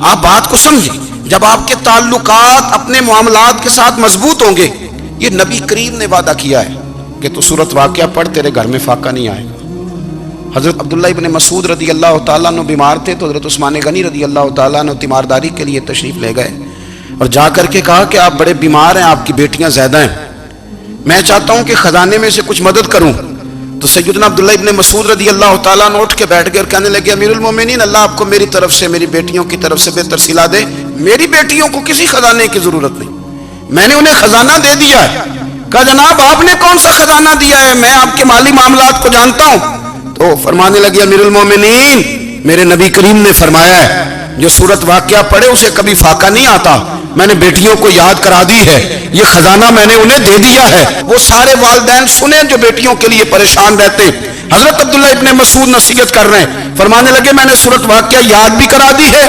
آپ بات کو سمجھیں، جب آپ کے تعلقات اپنے معاملات کے ساتھ مضبوط ہوں گے، یہ نبی کریم نے وعدہ کیا ہے کہ تو سورت واقعہ پڑھ، تیرے گھر میں فاقہ نہیں آئے گا۔ حضرت عبداللہ ابن مسعود رضی اللہ تعالیٰ عنہ بیمار تھے تو حضرت عثمان غنی رضی اللہ تعالیٰ عنہ تیمارداری کے لیے تشریف لے گئے اور جا کر کے کہا کہ آپ بڑے بیمار ہیں، آپ کی بیٹیاں زیادہ ہیں، میں چاہتا ہوں کہ خزانے میں سے کچھ مدد کروں۔ تو سیدنا عبداللہ ابن مسعود رضی اللہ تعالیٰ عنہ اٹھ کے بیٹھ گئے اور کہنے لگے امیر المومنین، اللہ آپ کو میری طرف سے، میری بیٹیوں کی طرف سے بہتر صلہ دے، میری بیٹیوں کو کسی خزانے کی ضرورت نہیں، میں نے انہیں خزانہ دے دیا ہے۔ کہا جناب آپ نے کون سا خزانہ دیا ہے، میں آپ کے مالی معاملات کو جانتا ہوں۔ تو فرمانے لگے امیر المومنین، میرے نبی کریم نے فرمایا ہے جو سورت واقعہ پڑھے اسے کبھی فاقہ نہیں آتا، میں نے بیٹیوں کو یاد کرا دی ہے، یہ خزانہ میں نے انہیں دے دیا ہے۔ وہ سارے والدین سنیں جو بیٹیوں کے لیے پریشان رہتے، حضرت عبداللہ ابن مسعود نصیحت کر رہے ہیں، فرمانے لگے میں نے سورت واقعہ یاد بھی کرا دی ہے،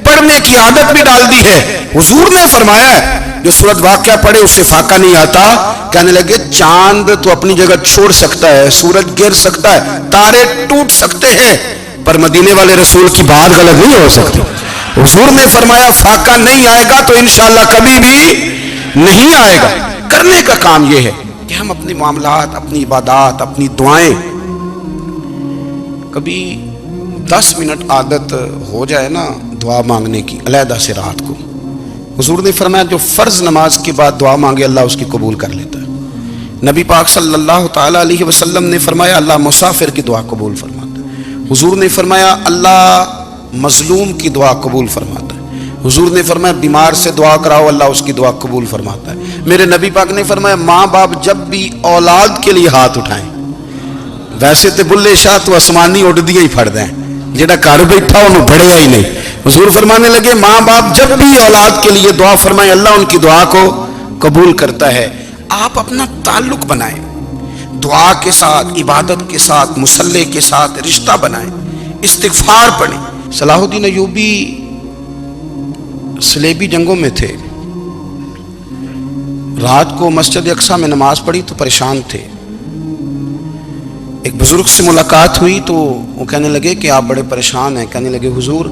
پڑھنے کی عادت بھی ڈال دی ہے، حضور نے فرمایا ہے جو سورت واقعہ پڑھے اسے فاقہ نہیں آتا۔ کہنے لگے چاند تو اپنی جگہ چھوڑ سکتا ہے، سورج گر سکتا ہے، تارے ٹوٹ سکتے ہیں، پر مدینے والے رسول کی بات غلط نہیں ہو سکتی۔ حضور نے فرمایا فاقہ نہیں آئے گا تو انشاءاللہ کبھی بھی نہیں آئے گا۔ کرنے کا کام یہ ہے کہ ہم اپنے معاملات، اپنی عبادات، اپنی دعائیں، کبھی 10 منٹ عادت ہو جائے نا دعا مانگنے کی علیحدہ سے رات کو۔ حضور نے فرمایا جو فرض نماز کے بعد دعا مانگے اللہ اس کی قبول کر لیتا ہے۔ نبی پاک صلی اللہ تعالیٰ علیہ وسلم نے فرمایا اللہ مسافر کی دعا قبول فرماتا ہے۔ حضور نے فرمایا اللہ مظلوم کی دعا قبول فرماتا ہے۔ حضور نے فرمایا بیمار سے دعا کراؤ اللہ اس کی دعا قبول فرماتا ہے۔ میرے نبی پاک نے فرمایا ماں باپ جب بھی اولاد کے لیے ہاتھ اٹھائیں، ویسے تو بلے شاہ تو آسمانی اڈدیاں ہی پھڑ دیں، جڑا گھر بیٹھا انہوں بڑھیا ہی نہیں۔ حضور فرمانے لگے ماں باپ جب بھی اولاد کے لیے دعا فرمائیں اللہ ان کی دعا کو قبول کرتا ہے۔ آپ اپنا تعلق بنائیں، دعا کے ساتھ، عبادت کے ساتھ، مصلی کے ساتھ رشتہ بنائیں، استغفار پڑھیں۔ صلاح الدین ایوبی صلیبی جنگوں میں تھے، رات کو مسجد اقصی میں نماز پڑھی تو پریشان تھے۔ ایک بزرگ سے ملاقات ہوئی تو وہ کہنے لگے کہ آپ بڑے پریشان ہیں۔ کہنے لگے حضور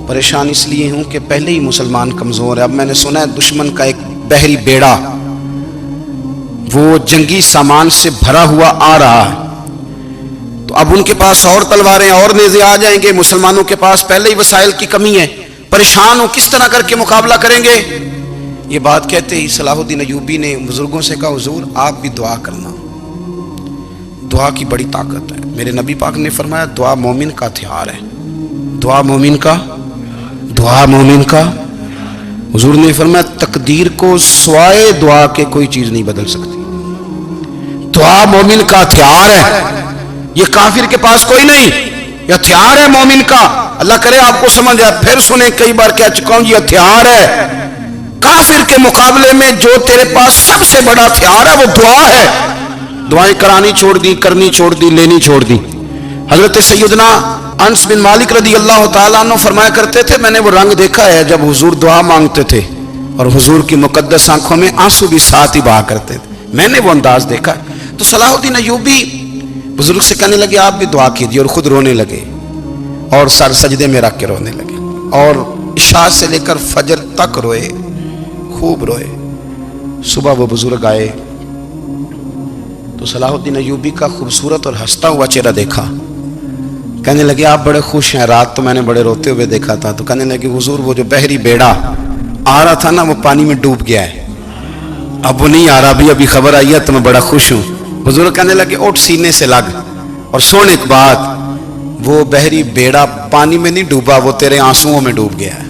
پریشان اس لیے ہوں کہ پہلے ہی مسلمان کمزور ہے، اب میں نے سنا ہے دشمن کا ایک بحری بیڑا وہ جنگی سامان سے بھرا ہوا آ رہا ہے، تو اب ان کے پاس اور تلواریں اور نیزے آ جائیں گے، مسلمانوں کے پاس پہلے ہی وسائل کی کمی ہے، پریشان ہوں کس طرح کر کے مقابلہ کریں گے۔ یہ بات کہتے ہی صلاح الدین ایوبی نے بزرگوں سے کہا حضور آپ بھی دعا کرنا، دعا کی بڑی طاقت ہے۔ میرے نبی پاک نے فرمایا دعا مومن کا ہتھیار ہے، دعا مومن کا، دعا مومن کا۔ حضور نے فرمایا تقدیر کو سوائے دعا کے کوئی چیز نہیں بدل سکتی، دعا مومن کا ہتھیار ہے، یہ کافر کے پاس کوئی نہیں، یہ ہتھیار ہے مومن کا۔ اللہ کرے آپ کو سمجھ آئے، پھر سنیں کئی بار کہہ چکا ہوں یہ ہتھیار ہے، کافر کے مقابلے میں جو تیرے پاس سب سے بڑا ہتھیار ہے وہ دعا ہے۔ دعائیں کرانی چھوڑ دی، کرنی چھوڑ دی، لینی چھوڑ دی۔ حضرت سیدنا انس بن مالک رضی اللہ تعالیٰ عنہ فرمایا کرتے تھے میں نے وہ رنگ دیکھا ہے جب حضور دعا مانگتے تھے اور حضور کی مقدس آنکھوں میں آنسو بھی ساتھ ہی بہا کرتے تھے، میں نے وہ انداز دیکھا ہے۔ تو صلاح الدین ایوبی بزرگ سے کہنے لگے آپ بھی دعا کیجیے، اور خود رونے لگے اور سر سجدے میں رکھ کے رونے لگے، اور عشاء سے لے کر فجر تک روئے، خوب روئے۔ صبح وہ بزرگ آئے تو صلاح الدین ایوبی کا خوبصورت اور ہنستا ہوا چہرہ دیکھا، کہنے لگے آپ بڑے خوش ہیں، رات تو میں نے بڑے روتے ہوئے دیکھا تھا۔ تو کہنے لگے حضور وہ جو بحری بیڑا آ رہا تھا نا وہ پانی میں ڈوب گیا ہے، اب وہ نہیں آ رہا، ابھی خبر آئی ہے تو میں بڑا خوش ہوں۔ بزرگ کہنے لگے اٹھ سینے سے لگ، اور سن ایک بات، وہ بحری بیڑا پانی میں نہیں ڈوبا، وہ تیرے آنسوؤں میں ڈوب گیا ہے،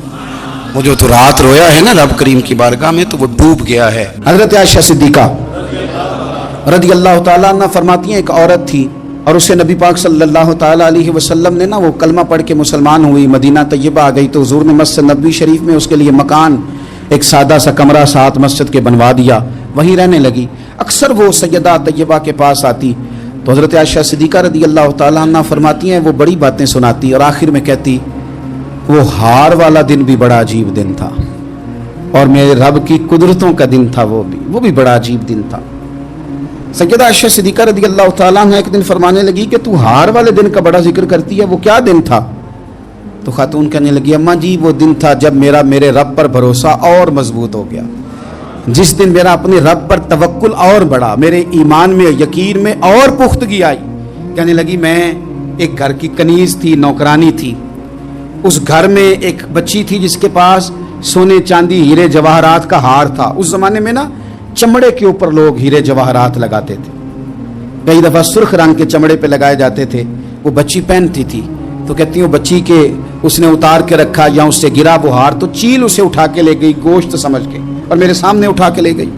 وہ جو تو رات رویا ہے نا رب کریم کی بارگاہ میں تو وہ ڈوب گیا ہے۔ حضرت عائشہ صدیقہ رضی اللہ تعالیٰ عنہ فرماتی ہیں ایک عورت تھی اور اسے نبی پاک صلی اللہ تعالیٰ علیہ وسلم نے نا وہ کلمہ پڑھ کے مسلمان ہوئی، مدینہ طیبہ آ گئی تو حضور نے مسجد نبوی شریف میں اس کے لیے مکان ایک سادہ سا کمرہ ساتھ مسجد کے بنوا دیا، وہیں رہنے لگی۔ اکثر وہ سیدہ طیبہ کے پاس آتی تو حضرت عائشہ صدیقہ رضی اللہ تعالیٰ عنہ فرماتی ہیں وہ بڑی باتیں سناتی اور آخر میں کہتی وہ ہار والا دن بھی بڑا عجیب دن تھا اور میرے رب کی قدرتوں کا دن تھا، وہ بھی بڑا عجیب دن تھا۔ سیدہ عائشہ صدیقہ رضی اللہ تعالیٰ عنہ ایک دن فرمانے لگی کہ تو ہار والے دن کا بڑا ذکر کرتی ہے، وہ کیا دن تھا؟ تو خاتون کہنے لگی اماں جی وہ دن تھا جب میرے رب پر بھروسہ اور مضبوط ہو گیا، جس دن میرا اپنے رب پر توکل اور بڑھا، میرے ایمان میں یقین میں اور پختگی آئی۔ کہنے لگی میں ایک گھر کی کنیز تھی، نوکرانی تھی، اس گھر میں ایک بچی تھی جس کے پاس سونے چاندی ہیرے جواہرات کا ہار تھا۔ اس زمانے میں نا چمڑے کے اوپر لوگ ہیرے جواہرات لگاتے تھے، کئی دفعہ سرخ رنگ کے چمڑے پہ لگائے جاتے تھے، وہ بچی پہنتی تھی۔ تو کہتی ہوں بچی کے اس نے اتار کے رکھا یا اس سے گرا وہ ہار تو چیل اسے اٹھا کے لے گئی گوشت سمجھ کے، اور میرے سامنے اٹھا کے لے گئی۔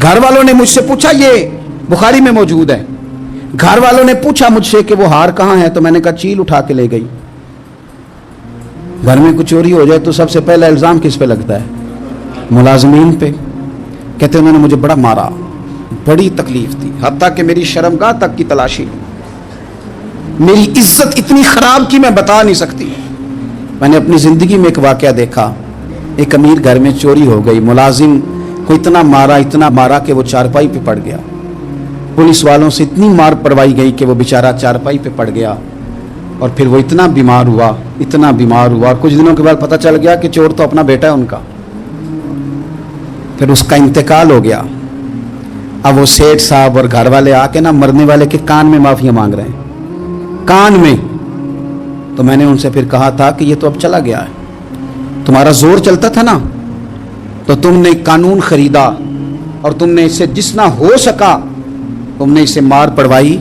گھر والوں نے مجھ سے پوچھا، یہ بخاری میں موجود ہے، گھر والوں نے پوچھا مجھ سے کہ وہ ہار کہاں ہے، تو میں نے کہا چیل اٹھا کے لے گئی۔ گھر میں کچھ چوری ہو جائے تو سب سے پہلا الزام کس پہ لگتا ہے؟ ملازمین پہ۔ کہتے انہوں نے مجھے بڑا مارا، بڑی تکلیف تھی، حتیٰ کہ میری شرمگاہ تک کی تلاشی لی، میری عزت اتنی خراب کی میں بتا نہیں سکتی۔ میں نے اپنی زندگی میں ایک واقعہ دیکھا، ایک امیر گھر میں چوری ہو گئی، ملازم کو اتنا مارا کہ وہ چارپائی پہ پڑ گیا، پولیس والوں سے اتنی مار پڑوائی گئی کہ وہ بیچارہ چارپائی پہ پڑ گیا، اور پھر وہ اتنا بیمار ہوا، اور کچھ دنوں کے بعد پتہ چل گیا کہ چور تو اپنا بیٹا ہے ان کا، پھر اس کا انتقال ہو گیا۔ اب وہ سیٹھ صاحب اور گھر والے آ کے نا مرنے والے کے کان میں معافی مانگ رہے ہیں، کان میں۔ تو میں نے ان سے پھر کہا تھا کہ یہ تو اب چلا گیا ہے، تمہارا زور چلتا تھا نا تو تم نے قانون خریدا اور تم نے اسے جتنا ہو سکا تم نے اسے مار پڑوائی،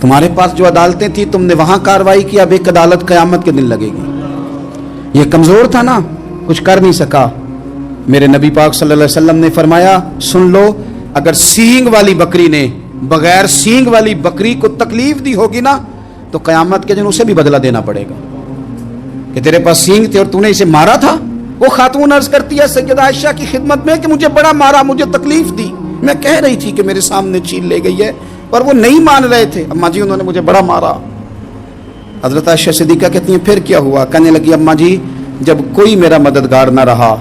تمہارے پاس جو عدالتیں تھیں تم نے وہاں کارروائی کی، اب ایک عدالت قیامت کے دن لگے گی۔ یہ کمزور تھا نا، کچھ کر نہیں سکا۔ میرے نبی پاک صلی اللہ علیہ وسلم نے فرمایا سن لو، اگر سینگ والی بکری نے بغیر سینگ والی بکری کو تکلیف دی ہوگی نا تو قیامت کے دن اسے بھی بدلہ دینا پڑے گا کہ تیرے پاس سینگ تھے اور تو نے اسے مارا تھا۔ وہ خاتون عرض کرتی ہے سیدہ عائشہ کی خدمت میں کہ مجھے بڑا مارا، مجھے تکلیف دی، میں کہہ رہی تھی کہ میرے سامنے چیل لے گئی ہے پر وہ نہیں مان رہے تھے، اماں جی انہوں نے مجھے بڑا مارا۔ حضرت عائشہ صدیقہ کہتی ہیں پھر کیا ہوا؟ کہنے لگی اماں جی جب کوئی میرا مددگار نہ رہا،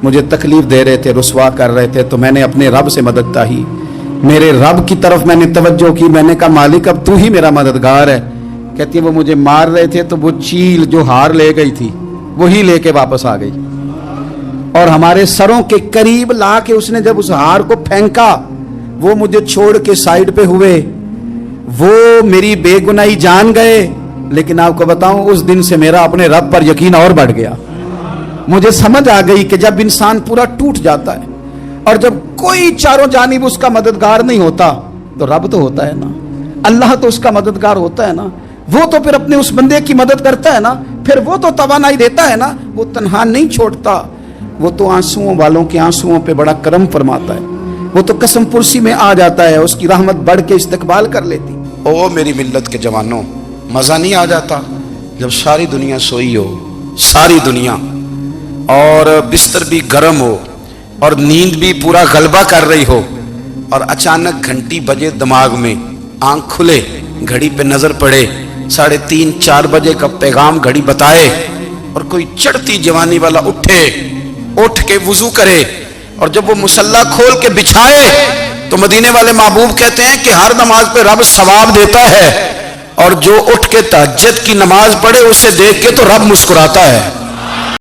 مجھے تکلیف دے رہے تھے، رسوا کر رہے تھے، تو میں نے اپنے رب سے مدد چاہی، میرے رب کی طرف میں نے توجہ کی، میں نے کہا مالک اب تو ہی میرا مددگار ہے۔ کہتی ہے وہ مجھے مار رہے تھے تو وہ چیل جو ہار لے گئی تھی وہی لے کے واپس آ گئی، اور ہمارے سروں کے قریب لا کے اس نے جب اس ہار کو پھینکا وہ مجھے چھوڑ کے سائیڈ پہ ہوئے، وہ میری بے گناہی جان گئے، لیکن آپ کو بتاؤں اس دن سے میرا اپنے رب پر یقین اور بڑھ گیا۔ مجھے سمجھ آ گئی کہ جب انسان پورا ٹوٹ جاتا ہے اور جب کوئی چاروں جانب اس کا مددگار نہیں ہوتا تو رب تو ہوتا ہے نا، اللہ تو اس کا مددگار ہوتا ہے نا، وہ تو پھر اپنے اس بندے کی مدد کرتا ہے نا، پھر وہ تو توانائی دیتا ہے نا، وہ تنہا نہیں چھوڑتا، وہ تو آنسوؤں والوں کے آنسوؤں پہ بڑا کرم فرماتا ہے، وہ تو قسم پرسی میں آ جاتا ہے، اس کی رحمت بڑھ کے استقبال کر لیتی۔ او میری ملت کے جوانوں، مزہ نہیں آ جاتا جب ساری دنیا سوئی ہو، ساری دنیا، اور بستر بھی گرم ہو اور نیند بھی پورا غلبہ کر رہی ہو، اور اچانک گھنٹی بجے دماغ میں، آنکھ کھلے، گھڑی پہ نظر پڑے، 3:30 4 بجے کا پیغام گھڑی بتائے، اور کوئی چڑھتی جوانی والا اٹھ کے وضو کرے، اور جب وہ مصلی کھول کے بچھائے تو مدینے والے محبوب کہتے ہیں کہ ہر نماز پہ رب ثواب دیتا ہے، اور جو اٹھ کے تہجد کی نماز پڑھے اسے دیکھ کے تو رب مسکراتا ہے۔